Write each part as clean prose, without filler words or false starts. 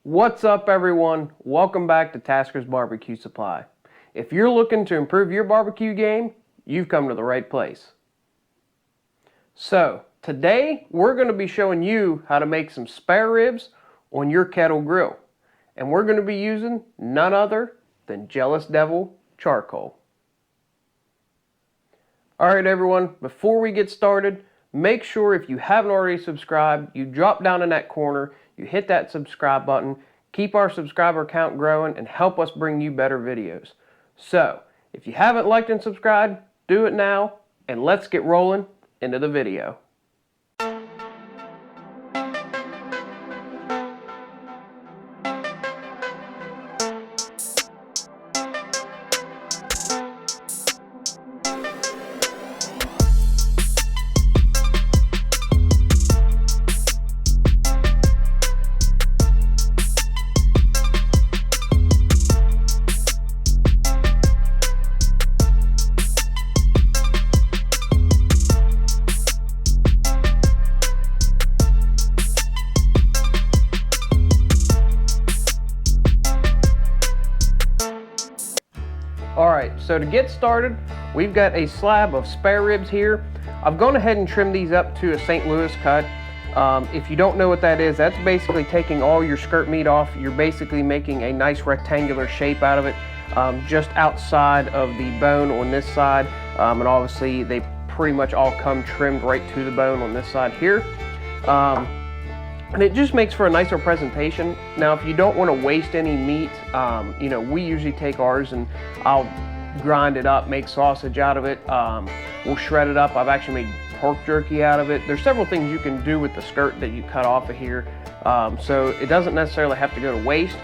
What's up, everyone? Welcome back to Tasker's Barbecue Supply. If you're looking to improve your barbecue game, you've come to the right place. So, today we're going to be showing you how to make some spare ribs on your Kettle grill. And we're going to be using none other than Jealous Devil charcoal. Alright everyone, before we get started, make sure if you haven't already subscribed, you drop down in that corner, you hit that subscribe button, keep our subscriber count growing, and help us bring you better videos. So, if you haven't liked and subscribed, do it now, and let's get rolling into the video. Alright, so to get started, we've got a slab of spare ribs here. I've gone ahead and trimmed these up to a St. Louis cut. If you don't know what that is, that's basically taking all your skirt meat off. You're basically making a nice rectangular shape out of it, just outside of the bone on this side. And obviously they pretty much all come trimmed right to the bone on this side here. And it just makes for a nicer presentation. Now, if you don't want to waste any meat, we usually take ours and I'll grind it up, make sausage out of it. We'll shred it up. I've actually made pork jerky out of it. There's several things you can do with the skirt that you cut off of here. So it doesn't necessarily have to go to waste.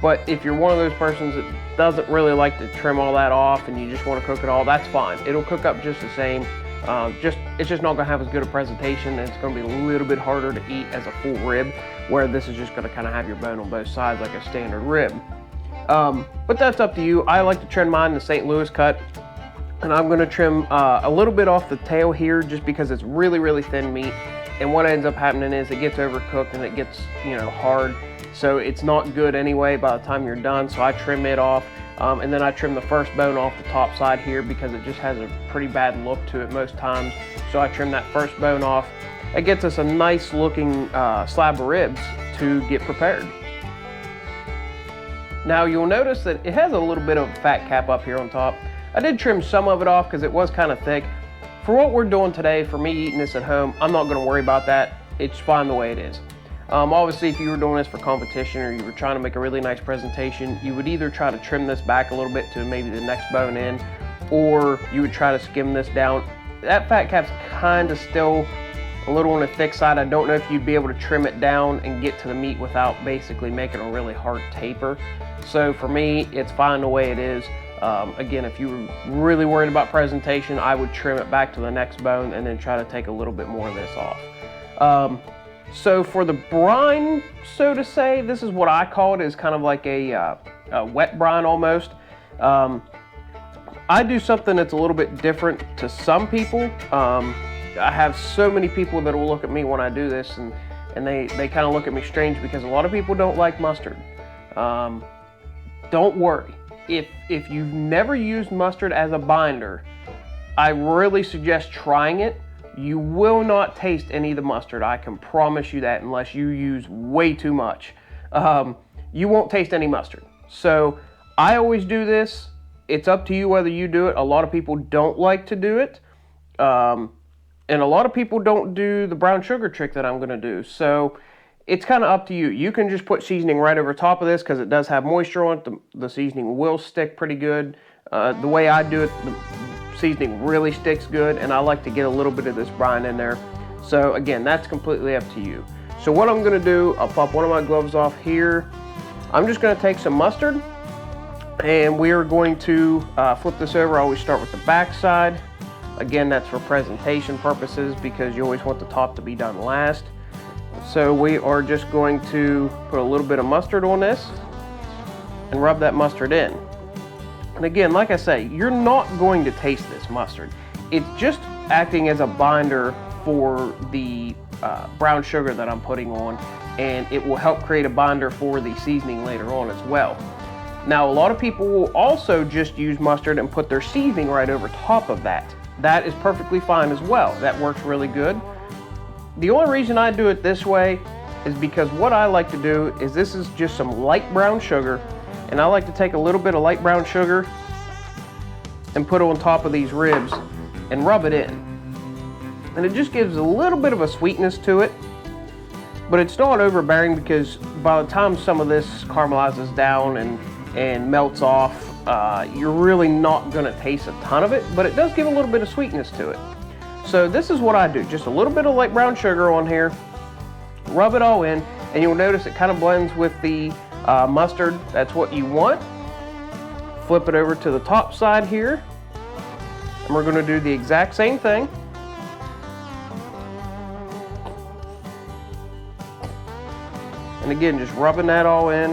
But if you're one of those persons that doesn't really like to trim all that off and you just want to cook it all, that's fine. It'll cook up just the same. It's just not going to have as good a presentation, and it's going to be a little bit harder to eat as a full rib, where this is just going to kind of have your bone on both sides like a standard rib. But that's up to you. I like to trim mine the St. Louis cut, and I'm going to trim a little bit off the tail here just because it's really, really thin meat, and what ends up happening is it gets overcooked and it gets, hard, so it's not good anyway by the time you're done, so I trim it off. And then I trim the first bone off the top side here because it just has a pretty bad look to it most times. So I trim that first bone off. It gets us a nice looking slab of ribs to get prepared. Now you'll notice that it has a little bit of a fat cap up here on top. I did trim some of it off because it was kind of thick. For what we're doing today, for me eating this at home, I'm not going to worry about that. It's fine the way it is. Obviously, if you were doing this for competition or you were trying to make a really nice presentation, you would either try to trim this back a little bit to maybe the next bone in, or you would try to skim this down. That fat cap's kind of still a little on the thick side. I don't know if you'd be able to trim it down and get to the meat without basically making a really hard taper. So for me, it's fine the way it is. Again, if you were really worried about presentation, I would trim it back to the next bone and then try to take a little bit more of this off. So for the brine, so to say, this is what I call it, is kind of like a wet brine almost. I do something that's a little bit different to some people. I have so many people that will look at me when I do this and they kind of look at me strange because a lot of people don't like mustard. Don't worry. If you've never used mustard as a binder, I really suggest trying it. You will not taste any of the mustard, I can promise you that, unless you use way too much. You won't taste any mustard. So I always do this. It's up to you whether you do it. A lot of people don't like to do it. And a lot of people don't do the brown sugar trick that I'm gonna do. So it's kind of up to you. You can just put seasoning right over top of this because it does have moisture on it. The seasoning will stick pretty good. The way I do it, seasoning really sticks good, and I like to get a little bit of this brine in there. So again, that's completely up to you. So what I'm going to do, I'll pop one of my gloves off here. I'm just going to take some mustard, and we are going to flip this over. I always start with the back side. Again, that's for presentation purposes because you always want the top to be done last. So we are just going to put a little bit of mustard on this and rub that mustard in. And again, like I say, you're not going to taste this mustard. It's just acting as a binder for the brown sugar that I'm putting on. and it will help create a binder for the seasoning later on as well. Now, a lot of people will also just use mustard and put their seasoning right over top of that. That is perfectly fine as well. That works really good. The only reason I do it this way is because what I like to do is, this is just some light brown sugar, and I like to take a little bit of light brown sugar and put it on top of these ribs and rub it in. And it just gives a little bit of a sweetness to it, but it's not overbearing, because by the time some of this caramelizes down and melts off, you're really not going to taste a ton of it, but it does give a little bit of sweetness to it. So this is what I do, just a little bit of light brown sugar on here, rub it all in, and you'll notice it kind of blends with the mustard. That's what you want. Flip it over to the top side here, and we're going to do the exact same thing. And again, just rubbing that all in.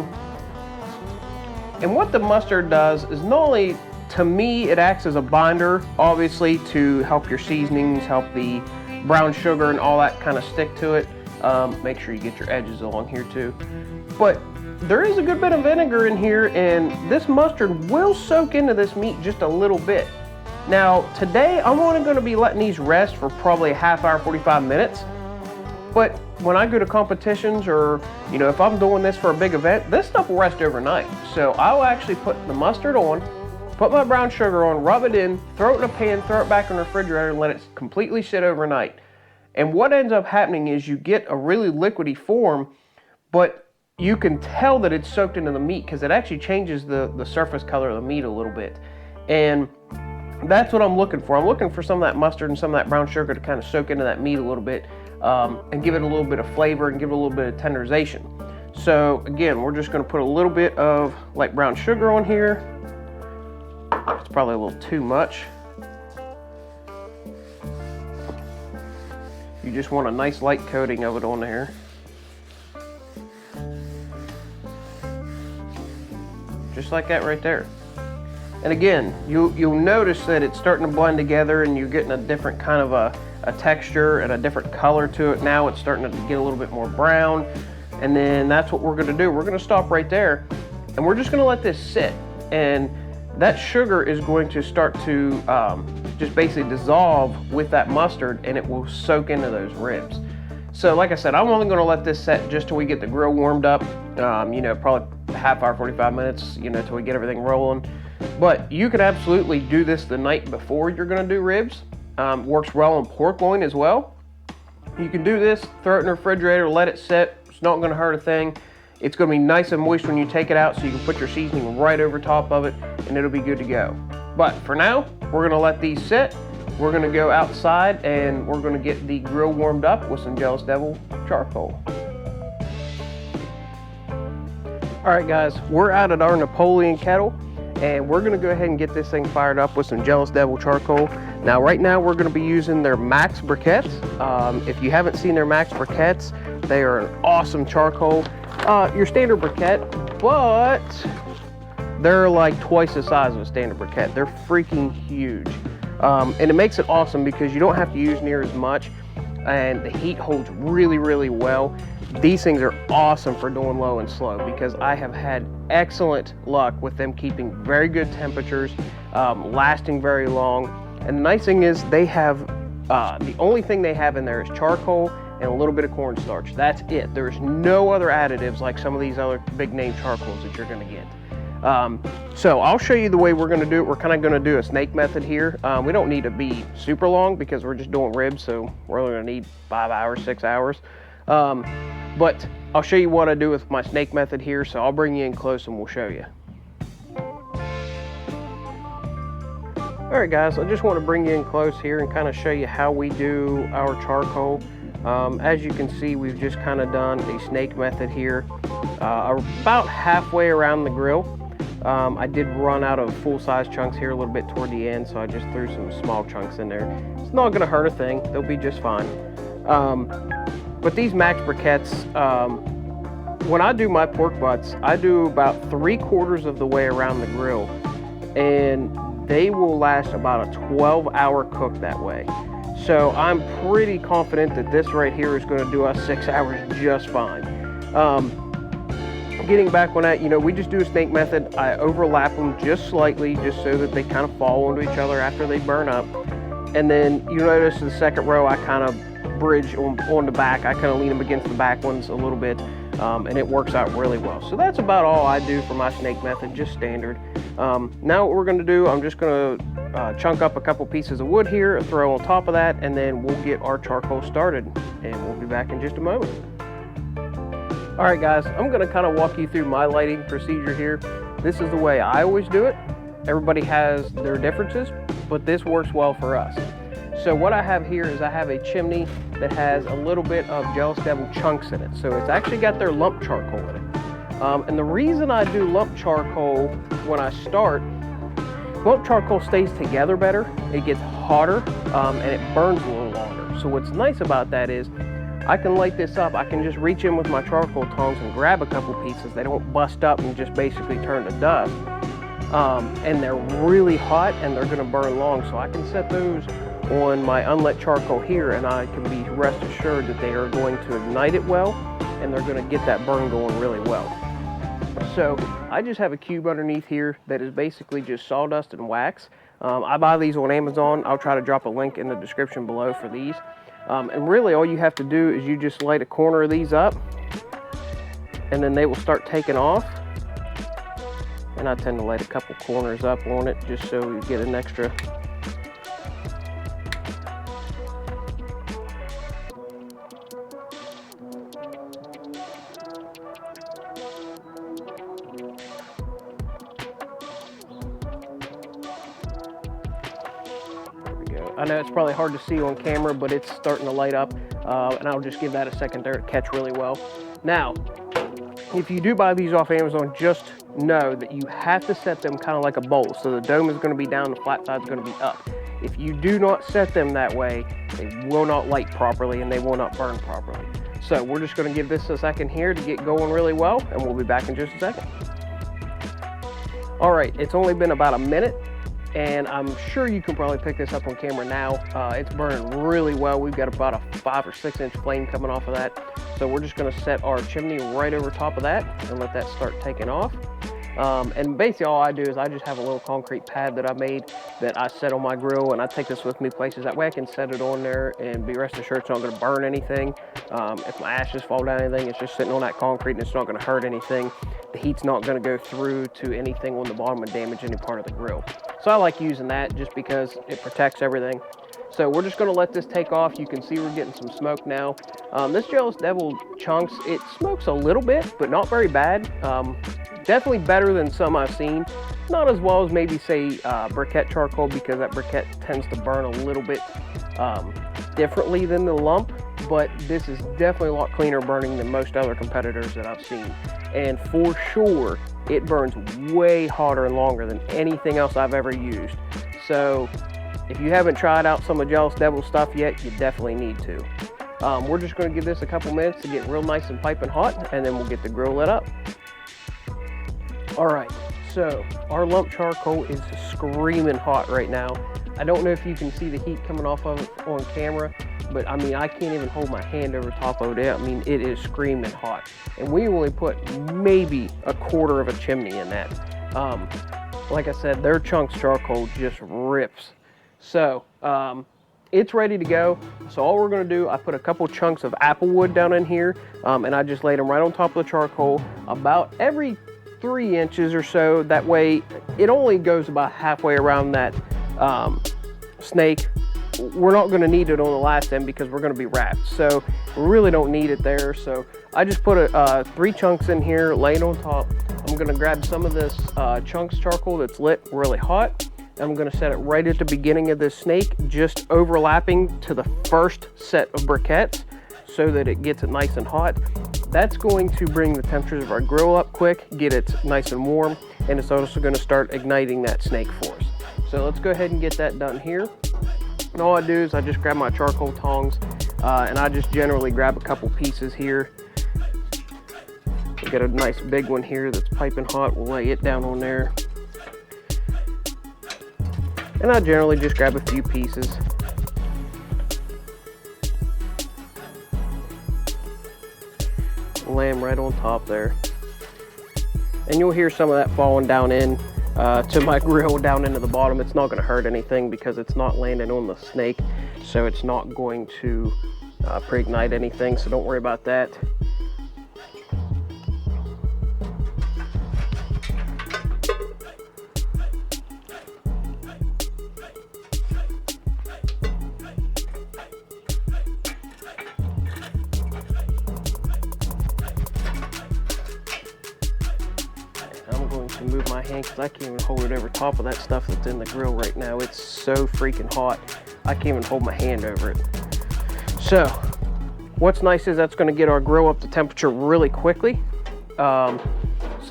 And what the mustard does is, not only, to me, it acts as a binder, obviously, to help your seasonings, help the brown sugar and all that kind of stick to it. Make sure you get your edges along here too. But there is a good bit of vinegar in here, and this mustard will soak into this meat just a little bit. Now, today, I'm only going to be letting these rest for probably a half hour, 45 minutes. But when I go to competitions, or, you know, if I'm doing this for a big event, this stuff will rest overnight. So I'll actually put the mustard on, put my brown sugar on, rub it in, throw it in a pan, throw it back in the refrigerator, and let it completely sit overnight. And what ends up happening is you get a really liquidy form, but you can tell that it's soaked into the meat, because it actually changes the surface color of the meat a little bit. And that's what I'm looking for. I'm looking for some of that mustard and some of that brown sugar to kind of soak into that meat a little bit, and give it a little bit of flavor and give it a little bit of tenderization. So again, we're just going to put a little bit of light brown sugar on here. It's probably a little too much. You just want a nice light coating of it on there. Just like that right there. And again, you'll notice that it's starting to blend together, and you're getting a different kind of a texture and a different color to it. Now it's starting to get a little bit more brown. And then that's what we're going to do. We're going to stop right there, and we're just going to let this sit. And that sugar is going to start to just basically dissolve with that mustard, and it will soak into those ribs. So like I said, I'm only going to let this set just till we get the grill warmed up. You know, probably half hour, 45 minutes, you know, till we get everything rolling. But you could absolutely do this the night before you're going to do ribs. Works well on pork loin as well. You can do this, throw it in the refrigerator, let it sit. It's not going to hurt a thing. It's going to be nice and moist when you take it out, so you can put your seasoning right over top of it, and it'll be good to go. But for now, we're going to let these sit. We're going to go outside, and we're going to get the grill warmed up with some Jealous Devil charcoal. All right, guys, we're out at our Napoleon kettle, and we're going to go ahead and get this thing fired up with some Jealous Devil charcoal. Now, right now, we're going to be using their Max briquettes. If you haven't seen their Max briquettes, they are an awesome charcoal. Your standard briquette, but they're like twice the size of a standard briquette. They're freaking huge. And it makes it awesome because you don't have to use near as much, and the heat holds really, really well. These things are awesome for doing low and slow, because I have had excellent luck with them keeping very good temperatures, lasting very long. And the nice thing is they have, the only thing they have in there is charcoal and a little bit of cornstarch. That's it. There's no other additives like some of these other big name charcoals that you're going to get. So I'll show you the way we're going to do it. We're kind of going to do a snake method here. We don't need to be super long because we're just doing ribs, so we're only going to need 5 hours, 6 hours. But I'll show you what I do with my snake method here, so I'll bring you in close and we'll show you. Alright guys, I just want to bring you in close here and kind of show you how we do our charcoal. As you can see, we've just kind of done a snake method here, about halfway around the grill. I did run out of full-size chunks here a little bit toward the end, so I just threw some small chunks in there. It's not going to hurt a thing. They'll be just fine. But these Max briquettes, when I do my pork butts, I do about 3/4 of the way around the grill, and they will last about a 12-hour cook that way. So I'm pretty confident that this right here is going to do us 6 hours just fine. Getting back on that, you know, we just do a snake method. I overlap them just slightly, just so that they kind of fall onto each other after they burn up. And then you notice the second row, I kind of bridge on the back. I kind of lean them against the back ones a little bit, and it works out really well. So that's about all I do for my snake method, just standard. Now what we're going to do, I'm just going to chunk up a couple pieces of wood here, throw on top of that, and then we'll get our charcoal started. And we'll be back in just a moment. All right, guys, I'm going to kind of walk you through my lighting procedure here. This is the way I always do it. Everybody has their differences, but this works well for us. So what I have here is I have a chimney that has a little bit of Jealous Devil chunks in it. So it's actually got their lump charcoal in it. And the reason I do lump charcoal when I start, lump charcoal stays together better, it gets hotter, and it burns a little longer. So what's nice about that is I can light this up. I can just reach in with my charcoal tongs and grab a couple pieces. They don't bust up and just basically turn to dust. And they're really hot and they're gonna burn long. So I can set those on my unlit charcoal here, and I can be rest assured that they are going to ignite it well and they're gonna get that burn going really well. So I just have a cube underneath here that is basically just sawdust and wax. I buy these on Amazon. I'll try to drop a link in the description below for these. And really all you have to do is you just light a corner of these up and then they will start taking off. And I tend to light a couple corners up on it just so you get an extra. I know it's probably hard to see on camera, but it's starting to light up, and I'll just give that a second there to catch really well. Now, if you do buy these off Amazon, just know that you have to set them kind of like a bowl. So the dome is going to be down, the flat side is going to be up. If you do not set them that way, they will not light properly and they will not burn properly. So we're just going to give this a second here to get going really well, and we'll be back in just a second. All right, it's only been about a minute. And I'm sure you can probably pick this up on camera now. It's burning really well. We've got about a 5 or 6 inch flame coming off of that. So we're just gonna set our chimney right over top of that and let that start taking off. And basically all I do is I just have a little concrete pad that I made that I set on my grill, and I take this with me places. That way I can set it on there and be rest assured it's not gonna burn anything. If my ashes fall down anything, it's just sitting on that concrete and it's not gonna hurt anything. The heat's not gonna go through to anything on the bottom and damage any part of the grill. So I like using that just because it protects everything. So we're just gonna let this take off. You can see we're getting some smoke now. This Jealous Devil chunks, it smokes a little bit, but not very bad. Definitely better than some I've seen. Not as well as maybe say briquette charcoal, because that briquette tends to burn a little bit differently than the lump, but this is definitely a lot cleaner burning than most other competitors that I've seen. And for sure, it burns way hotter and longer than anything else I've ever used. So if you haven't tried out some of Jealous Devil stuff yet, you definitely need to. We're just gonna give this a couple minutes to get real nice and piping hot, and then we'll get the grill lit up. All right, so our lump charcoal is screaming hot right now. I don't know if you can see the heat coming off of it on camera, but I mean, I can't even hold my hand over top of it. I mean, it is screaming hot. And we only put maybe a quarter of a chimney in that. Like I said, their chunks charcoal just rips. So it's ready to go. So all we're gonna do, I put a couple chunks of apple wood down in here, and I just laid them right on top of the charcoal about every 3 inches or so. That way it only goes about halfway around that snake. We're not going to need it on the last end because we're going to be wrapped, so we really don't need it there. So I just put 3 chunks in here, laid on top. I'm going to grab some of this chunks charcoal that's lit really hot, and I'm going to set it right at the beginning of this snake, just overlapping to the first set of briquettes so that it gets it nice and hot. That's going to bring the temperatures of our grill up quick, get it nice and warm, and it's also going to start igniting that snake for us. So let's go ahead and get that done here. And all I do is I just grab my charcoal tongs, and I just generally grab a couple pieces here. We got a nice big one here that's piping hot. We'll lay it down on there. And I generally just grab a few pieces. slam right on top there. And you'll hear some of that falling down in to my grill down into the bottom. It's not going to hurt anything because it's not landing on the snake, so it's not going to pre-ignite anything, so don't worry about that. Move my hand because I can't even hold it over top of that stuff that's in the grill right now. It's so freaking hot. I can't even hold my hand over it. So what's nice is that's going to get our grill up to temperature really quickly. So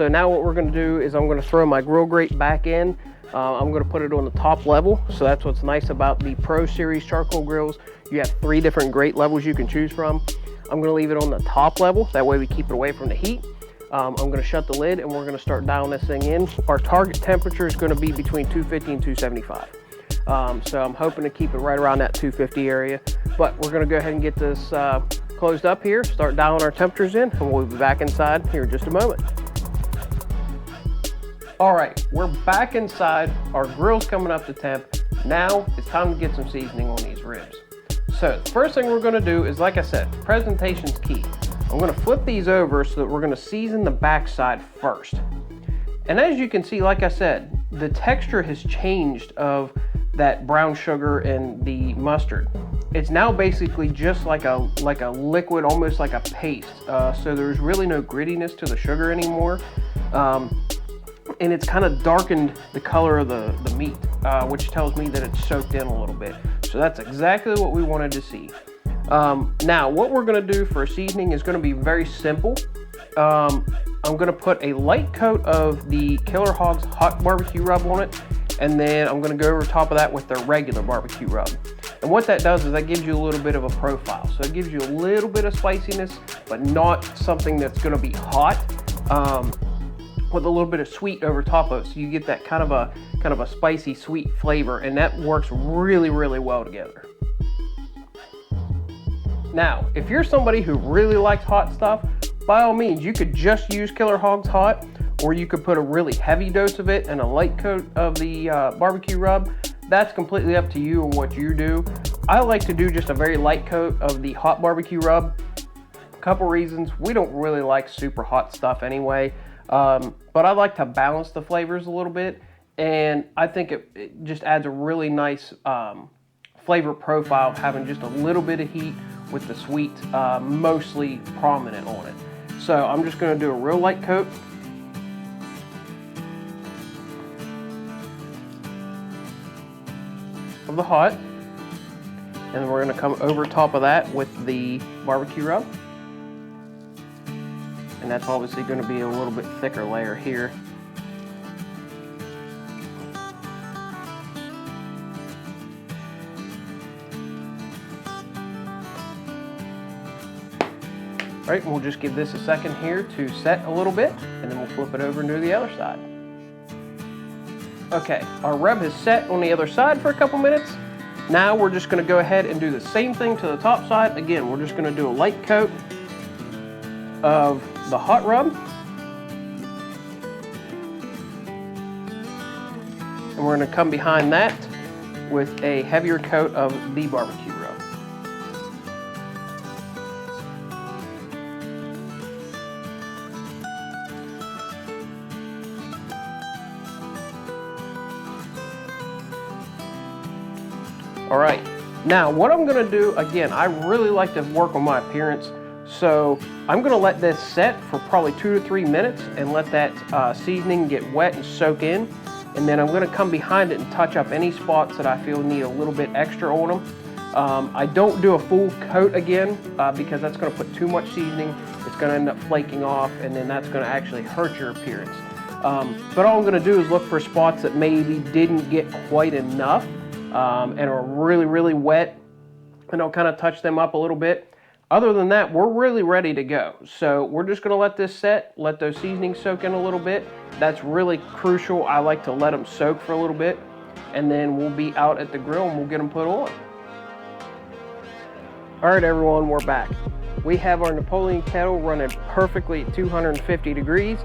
now what we're going to do is I'm going to throw my grill grate back in. I'm going to put it on the top level. So that's what's nice about the Pro Series charcoal grills. You have 3 different grate levels you can choose from. I'm going to leave it on the top level. That way we keep it away from the heat. I'm going to shut the lid and we're going to start dialing this thing in. Our target temperature is going to be between 250 and 275. So I'm hoping to keep it right around that 250 area. But we're going to go ahead and get this closed up here, start dialing our temperatures in, and we'll be back inside here in just a moment. All right, we're back inside. Our grill's coming up to temp. Now it's time to get some seasoning on these ribs. So the first thing we're going to do is, like I said, presentation's key. I'm going to flip these over so that we're going to season the backside first. And as you can see, like I said, the texture has changed of that brown sugar and the mustard. It's now basically just like a liquid, almost like a paste. So there's really no grittiness to the sugar anymore. And it's kind of darkened the color of the meat, which tells me that it's soaked in a little bit. So that's exactly what we wanted to see. Now, what we're going to do for seasoning is going to be very simple. I'm going to put a light coat of the Killer Hogs hot barbecue rub on it, and then I'm going to go over top of that with the regular barbecue rub. And what that does is that gives you a little bit of a profile. So it gives you a little bit of spiciness, but not something that's going to be hot, with a little bit of sweet over top of it. So you get that kind of a spicy sweet flavor, and that works really, really well together. Now, if you're somebody who really likes hot stuff, by all means, you could just use Killer Hogs hot, or you could put a really heavy dose of it and a light coat of the barbecue rub. That's completely up to you and what you do. I like to do just a very light coat of the hot barbecue rub. A couple reasons. We don't really like super hot stuff anyway, but I like to balance the flavors a little bit, and I think it just adds a really nice flavor profile, having just a little bit of heat with the sweet mostly prominent on it. So I'm just going to do a real light coat. Of the hot, and then we're going to come over top of that with the barbecue rub, and that's obviously going to be a little bit thicker layer here. All right, we'll just give this a second here to set a little bit, and then we'll flip it over and do the other side. Okay, our rub has set on the other side for a couple minutes. Now we're just going to go ahead and do the same thing to the top side. Again, we're just going to do a light coat of the hot rub. And we're going to come behind that with a heavier coat of the barbecue rub. All right, now what I'm gonna do, again, I really like to work on my appearance, so I'm gonna let this set for probably 2 to 3 minutes and let that seasoning get wet and soak in, and then I'm gonna come behind it and touch up any spots that I feel need a little bit extra on them. I don't do a full coat again because that's gonna put too much seasoning. It's gonna end up flaking off, and then that's gonna actually hurt your appearance. But all I'm gonna do is look for spots that maybe didn't get quite enough and are really, really wet, and I'll kind of touch them up a little bit. Other than that, we're really ready to go. So we're just going to let this set, let those seasonings soak in a little bit. That's really crucial. I like to let them soak for a little bit, and then we'll be out at the grill and we'll get them put on. All right, everyone, we're back. We have our Napoleon kettle running perfectly at 250 degrees.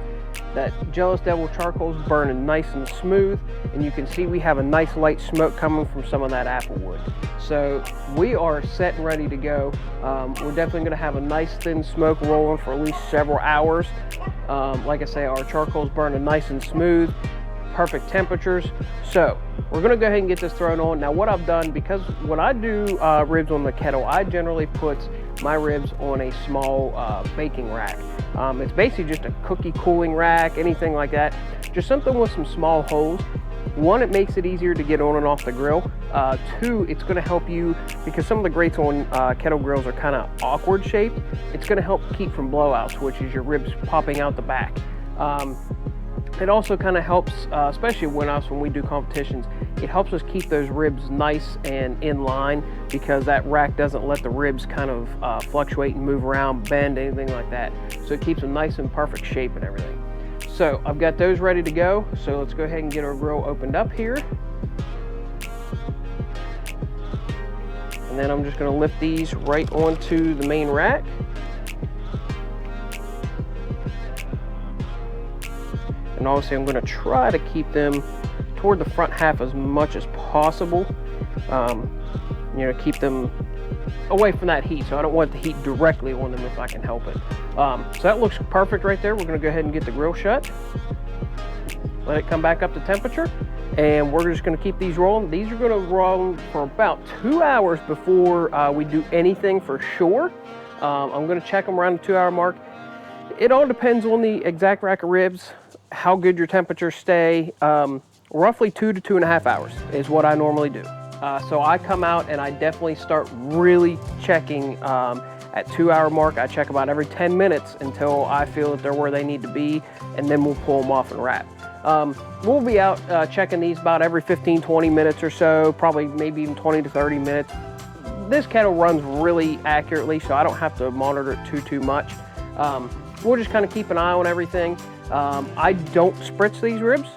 That Jealous Devil charcoal is burning nice and smooth, and you can see we have a nice light smoke coming from some of that apple wood. So we are set and ready to go. We're definitely going to have a nice thin smoke rolling for at least several hours. Like I say, our charcoal is burning nice and smooth, perfect temperatures. So we're going to go ahead and get this thrown on. Now what I've done, because when I do ribs on the kettle, I generally put my ribs on a small baking rack. It's basically just a cookie cooling rack, anything like that. Just something with some small holes. One, it makes it easier to get on and off the grill. Two, it's going to help you, because some of the grates on kettle grills are kind of awkward shaped. It's going to help keep from blowouts, which is your ribs popping out the back. It also kind of helps, especially when we do competitions, it helps us keep those ribs nice and in line, because that rack doesn't let the ribs kind of fluctuate and move around, bend, anything like that. So it keeps them nice and perfect shape and everything. So I've got those ready to go. So let's go ahead and get our grill opened up here. And then I'm just going to lift these right onto the main rack. And obviously I'm going to try to keep them toward the front half as much as possible. You know, keep them away from that heat, so I don't want the heat directly on them if I can help it. So that looks perfect right there. We're going to go ahead and get the grill shut. Let it come back up to temperature, and we're just going to keep these rolling. These are going to roll for about 2 hours before we do anything for sure. I'm going to check them around the 2 hour mark. It all depends on the exact rack of ribs, how good your temperatures stay. Roughly 2 to 2.5 hours is what I normally do. So I come out and I definitely start really checking at 2 hour mark. I check about every 10 minutes until I feel that they're where they need to be, and then we'll pull them off and wrap. We'll be out checking these about every 15-20 minutes or so, probably maybe even 20 to 30 minutes. This kettle runs really accurately, so I don't have to monitor it too much. We'll just kind of keep an eye on everything. I don't spritz these ribs.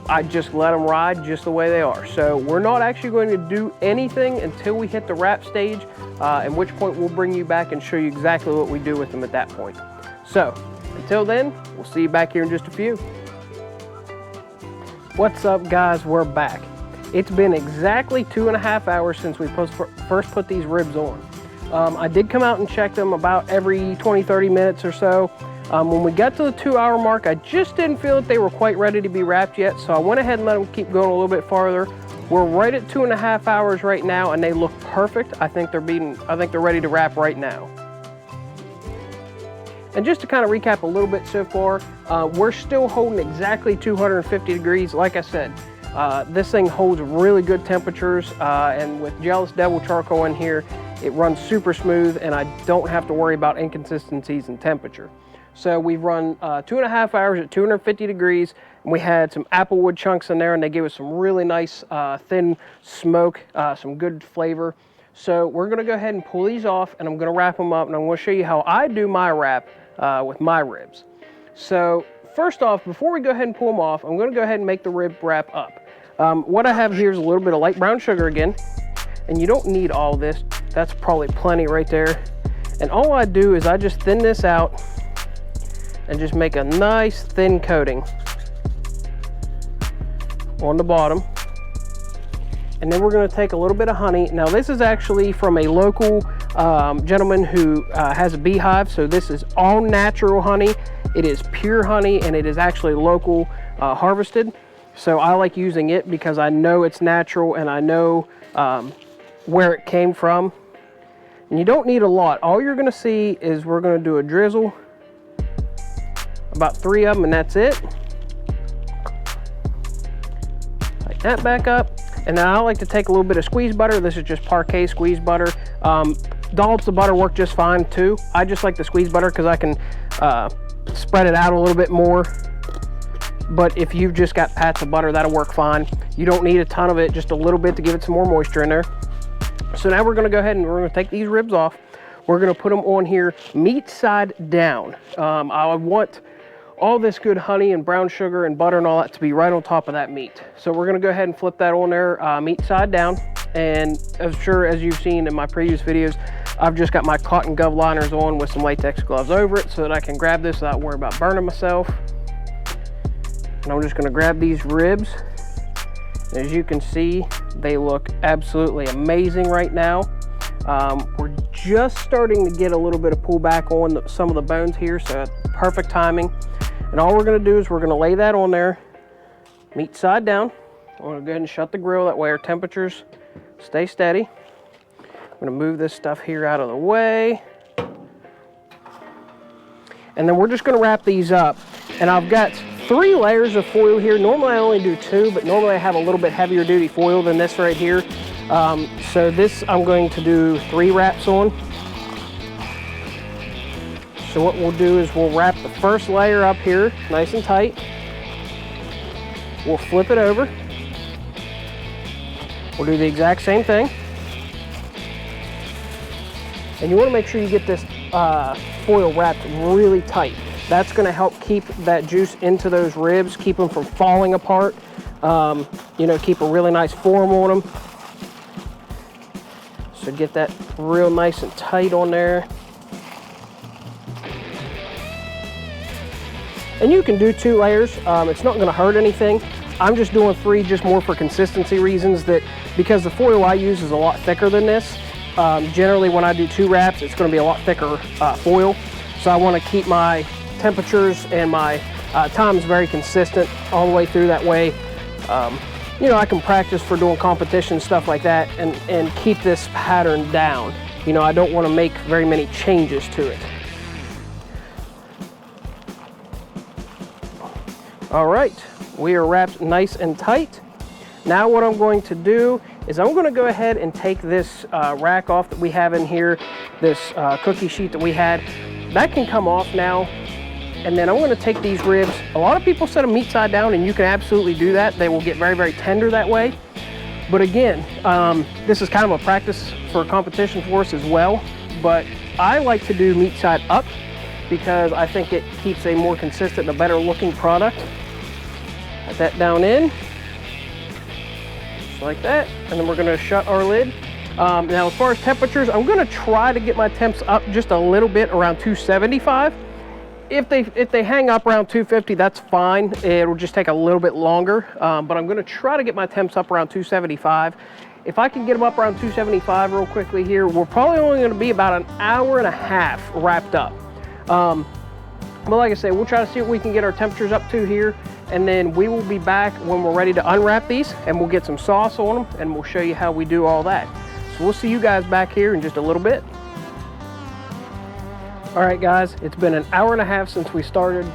I just let them ride just the way they are. So we're not actually going to do anything until we hit the wrap stage, at which point we'll bring you back and show you exactly what we do with them at that point. So until then, we'll see you back here in just a few. What's up, guys? We're back. It's been exactly 2.5 hours since we first put these ribs on. I did come out and check them about every 20-30 minutes or so. When we got to the 2 hour mark, I just didn't feel that they were quite ready to be wrapped yet, so I went ahead and let them keep going a little bit farther. We're right at 2.5 hours right now, and they look perfect. I think they're ready to wrap right now. And just to kind of recap a little bit so far, we're still holding exactly 250 degrees. Like I said, this thing holds really good temperatures, and with Jealous Devil charcoal in here, it runs super smooth, and I don't have to worry about inconsistencies in temperature. So we've run 2.5 hours at 250 degrees, and we had some applewood chunks in there, and they gave us some really nice thin smoke, some good flavor. So we're going to go ahead and pull these off, and I'm going to wrap them up, and I'm going to show you how I do my wrap with my ribs. So first off, before we go ahead and pull them off, I'm going to go ahead and make the rib wrap up. What I have here is a little bit of light brown sugar again, and you don't need all this. That's probably plenty right there. And all I do is I just thin this out and just make a nice thin coating on the bottom. And then we're going to take a little bit of honey. Now this is actually from a local gentleman who has a beehive, so this is all natural honey. It is pure honey, and it is actually local harvested. So I like using it because I know it's natural and I know where it came from. And you don't need a lot. All you're going to see is we're going to do a drizzle, about 3 of them, and that's it. Like that back up. And then I like to take a little bit of squeezed butter. This is just parquet squeezed butter. Dollops of butter work just fine too. I just like the squeezed butter because I can spread it out a little bit more. But if you've just got pats of butter, that'll work fine. You don't need a ton of it, just a little bit to give it some more moisture in there. So now we're going to go ahead and we're going to take these ribs off. We're going to put them on here meat side down. I want all this good honey and brown sugar and butter and all that to be right on top of that meat. So we're going to go ahead and flip that on there meat side down. And as sure as you've seen in my previous videos, I've just got my cotton glove liners on with some latex gloves over it so that I can grab this without worrying about burning myself. And I'm just gonna grab these ribs. As you can see, they look absolutely amazing right now. We're just starting to get a little bit of pullback on some of the bones here, so perfect timing. And all we're gonna do is we're gonna lay that on there, meat side down. I'm gonna go ahead and shut the grill, that way our temperatures stay steady. I'm gonna move this stuff here out of the way. And then we're just gonna wrap these up. And I've got 3 layers of foil here. Normally I only do 2, but normally I have a little bit heavier duty foil than this right here. So this I'm going to do 3 wraps on. So what we'll do is we'll wrap the first layer up here nice and tight. We'll flip it over. We'll do the exact same thing. And you want to make sure you get this foil wrapped really tight. That's going to help keep that juice into those ribs, keep them from falling apart. You know, keep a really nice form on them. So get that real nice and tight on there. And you can do 2 layers. It's not going to hurt anything. I'm just doing 3 just more for consistency reasons, that because the foil I use is a lot thicker than this. Generally when I do 2 wraps, it's going to be a lot thicker foil. So I want to keep my temperatures and my times very consistent all the way through. That way, you know, I can practice for doing competition, stuff like that, and keep this pattern down. You know, I don't want to make very many changes to it. All right, we are wrapped nice and tight. Now what I'm going to do is I'm going to go ahead and take this rack off that we have in here, this cookie sheet that we had. That can come off now. And then I'm going to take these ribs. A lot of people set them meat side down, and you can absolutely do that. They will get very, very tender that way. But again, this is kind of a practice for a competition for us as well. But I like to do meat side up because I think it keeps a more consistent and a better looking product. Put that down in, just like that. And then we're going to shut our lid. Now as far as temperatures, I'm going to try to get my temps up just a little bit, around 275. If they hang up around 250, that's fine. It'll just take a little bit longer, but I'm going to try to get my temps up around 275. If I can get them up around 275 real quickly here, we're probably only going to be about an hour and a half wrapped up. But like I say, we'll try to see what we can get our temperatures up to here, and then we will be back when we're ready to unwrap these, and we'll get some sauce on them, and we'll show you how we do all that. So we'll see you guys back here in just a little bit. All right, guys, it's been an hour and a half since we started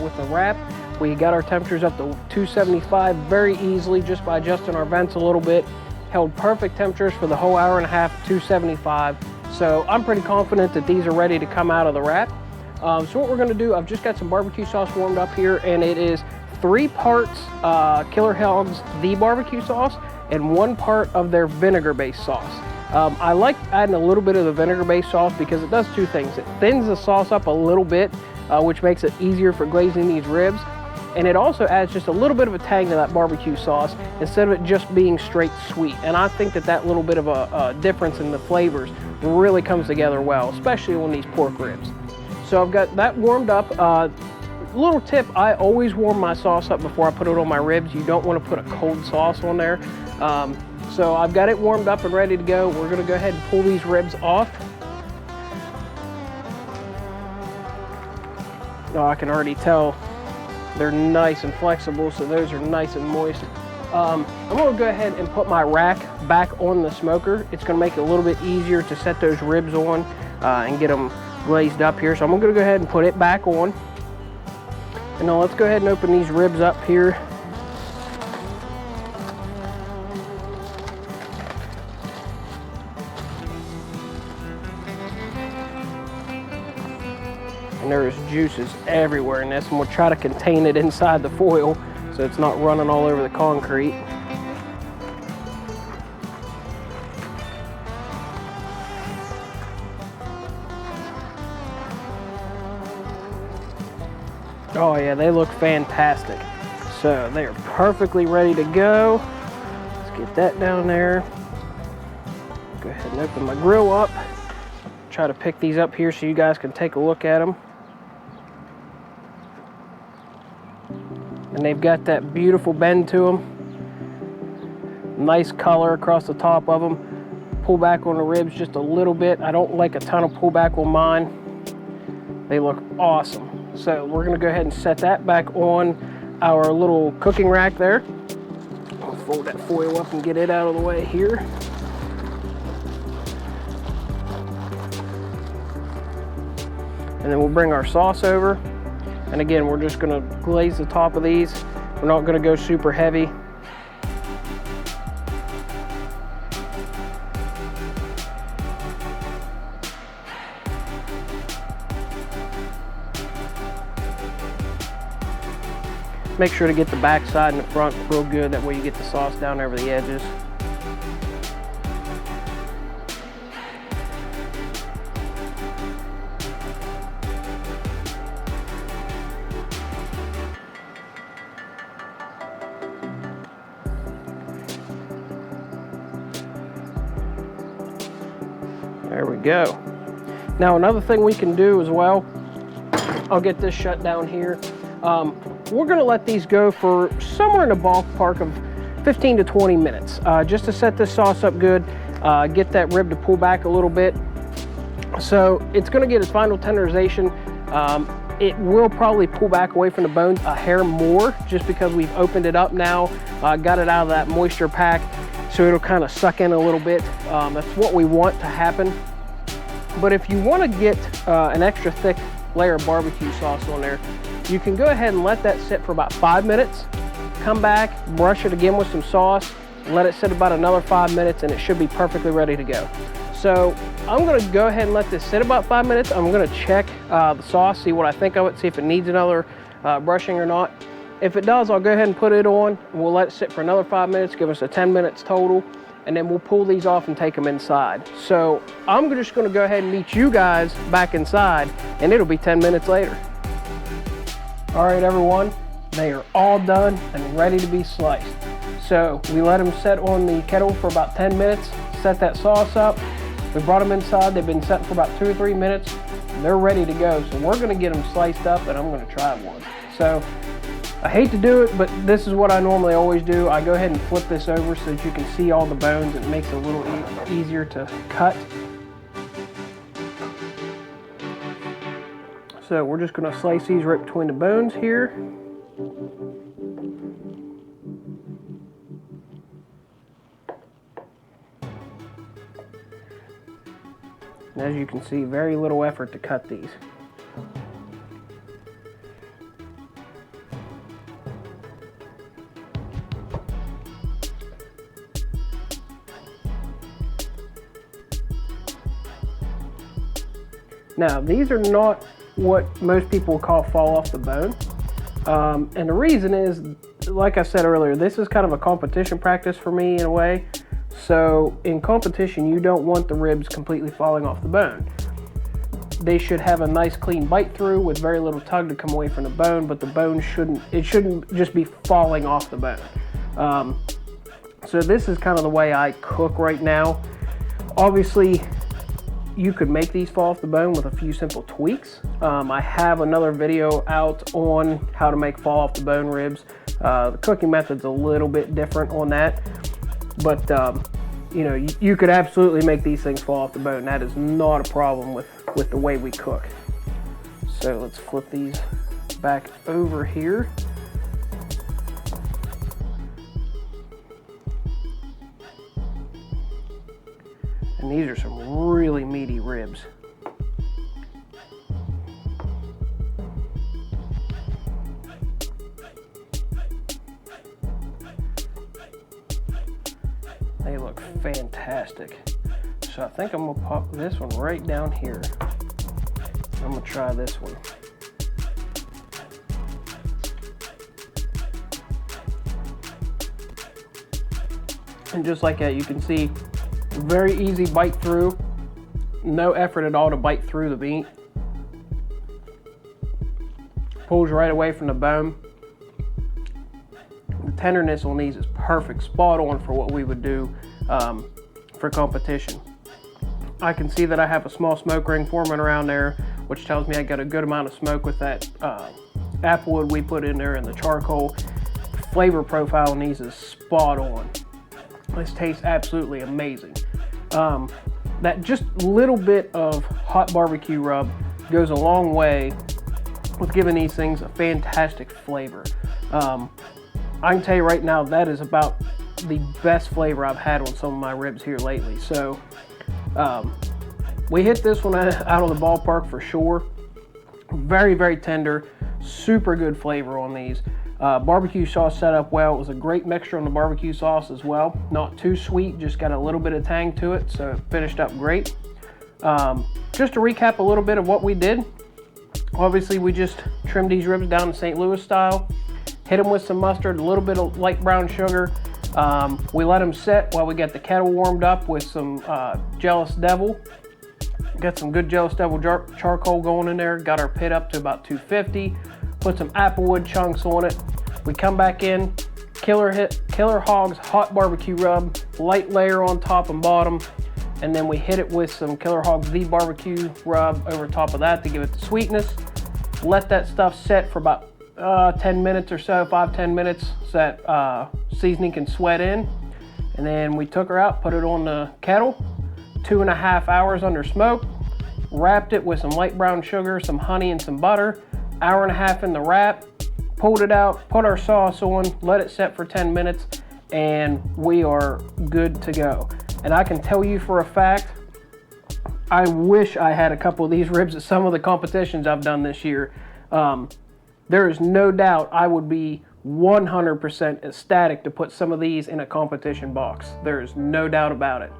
with the wrap. We got our temperatures up to 275 very easily just by adjusting our vents a little bit. Held perfect temperatures for the whole hour and a half, 275. So I'm pretty confident that these are ready to come out of the wrap. So what we're gonna do, I've just got some barbecue sauce warmed up here, and it is 3 parts Killer Hogs the barbecue sauce and 1 part of their vinegar-based sauce. I like adding a little bit of the vinegar-based sauce because it does 2 things. It thins the sauce up a little bit, which makes it easier for glazing these ribs. And it also adds just a little bit of a tang to that barbecue sauce instead of it just being straight sweet. And I think that that little bit of a difference in the flavors really comes together well, especially on these pork ribs. So I've got that warmed up. Little tip, I always warm my sauce up before I put it on my ribs. You don't want to put a cold sauce on there. So I've got it warmed up and ready to go. We're gonna go ahead and pull these ribs off. Oh, I can already tell they're nice and flexible, so those are nice and moist. I'm gonna go ahead and put my rack back on the smoker. It's gonna make it a little bit easier to set those ribs on and get them glazed up here. So I'm gonna go ahead and put it back on. And now let's go ahead and open these ribs up here. And there's juices everywhere in this, and we'll try to contain it inside the foil so it's not running all over the concrete. Oh yeah, they look fantastic. So they are perfectly ready to go. Let's get that down there. Go ahead and open my grill up. try to pick these up here so you guys can take a look at them. And they've got that beautiful bend to them. Nice color across the top of them. Pull back on the ribs just a little bit. I don't like a ton of pullback on mine. They look awesome. So we're gonna go ahead and set that back on our little cooking rack there. I'll fold that foil up and get it out of the way here. And then we'll bring our sauce over. And again, we're just gonna glaze the top of these. We're not gonna go super heavy. Make sure to get the back side and the front real good. That way you get the sauce down over the edges. There we go. Now another thing we can do as well, I'll get this shut down here. We're gonna let these go for somewhere in the ballpark of 15 to 20 minutes, just to set this sauce up good, get that rib to pull back a little bit. So it's gonna get its final tenderization. It will probably pull back away from the bones a hair more, just because we've opened it up now, got it out of that moisture pack, so it'll kind of suck in a little bit. That's what we want to happen. But if you want to get an extra thick layer of barbecue sauce on there, you can go ahead and let that sit for about 5 minutes. Come back, brush it again with some sauce, let it sit about another 5 minutes, and it should be perfectly ready to go. So I'm gonna go ahead and let this sit about 5 minutes. I'm gonna check the sauce, see what I think of it, see if it needs another brushing or not. If it does, I'll go ahead and put it on, and we'll let it sit for another 5 minutes, give us a 10 minutes total, and then we'll pull these off and take them inside. So I'm just gonna go ahead and meet you guys back inside, and it'll be 10 minutes later. All right, everyone, they are all done and ready to be sliced. So we let them set on the kettle for about 10 minutes, set that sauce up. We brought them inside. They've been set for about 2 or 3 minutes. They're ready to go. So we're gonna get them sliced up, and I'm gonna try one. So I hate to do it, but this is what I normally always do. I go ahead and flip this over so that you can see all the bones. It makes it a little easier to cut. So we're just gonna slice these right between the bones here. And as you can see, very little effort to cut these. Now, these are not what most people call fall off the bone. And the reason is, like I said earlier, this is kind of a competition practice for me in a way. So in competition, you don't want the ribs completely falling off the bone. They should have a nice clean bite through with very little tug to come away from the bone, but the bone shouldn't just be falling off the bone. So this is kind of the way I cook right now. Obviously, you could make these fall off the bone with a few simple tweaks. I have another video out on how to make fall off the bone ribs. The cooking method's a little bit different on that, but you know, you could absolutely make these things fall off the bone. That is not a problem with the way we cook. So let's flip these back over here. And these are some really meaty ribs. They look fantastic. So I think I'm gonna pop this one right down here. I'm gonna try this one. And just like that, you can see very easy bite through, no effort at all to bite through the meat. Pulls right away from the bone. The tenderness on these is perfect, spot on for what we would do for competition. I can see that I have a small smoke ring forming around there, which tells me I got a good amount of smoke with that applewood we put in there and the charcoal. Flavor profile in these is spot on. This tastes absolutely amazing. That just little bit of hot barbecue rub goes a long way with giving these things a fantastic flavor. I can tell you right now, that is about the best flavor I've had on some of my ribs here lately. So we hit this one out of the ballpark for sure. Very, very tender, super good flavor on these. Barbecue sauce set up well. It was a great mixture on the barbecue sauce as well. Not too sweet, just got a little bit of tang to it, so it finished up great. Just to recap a little bit of what we did. Obviously, we just trimmed these ribs down to St. Louis style. Hit them with some mustard, a little bit of light brown sugar. We let them set while we got the kettle warmed up with some Jealous Devil. Got some good Jealous Devil charcoal going in there. Got our pit up to about 250. Put some applewood chunks on it. We come back in, Killer Hogs hot barbecue rub, light layer on top and bottom, and then we hit it with some Killer Hogs the barbecue rub over top of that to give it the sweetness. Let that stuff set for about 10 minutes or so, 5-10 minutes, so that seasoning can sweat in. And then we took her out, put it on the kettle, 2.5 hours under smoke, wrapped it with some light brown sugar, some honey, and some butter. 1.5 hours in the wrap, pulled it out, put our sauce on, let it set for 10 minutes, and we are good to go. And I can tell you for a fact, I wish I had a couple of these ribs at some of the competitions I've done this year. There is no doubt I would be 100% ecstatic to put some of these in a competition box. There is no doubt about it.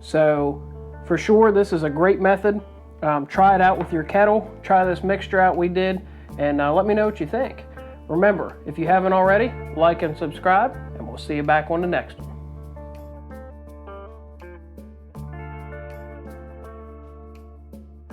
So for sure, this is a great method. Try it out with your kettle. Try this mixture out we did, and let me know what you think. Remember, if you haven't already, like and subscribe, and we'll see you back on the next one.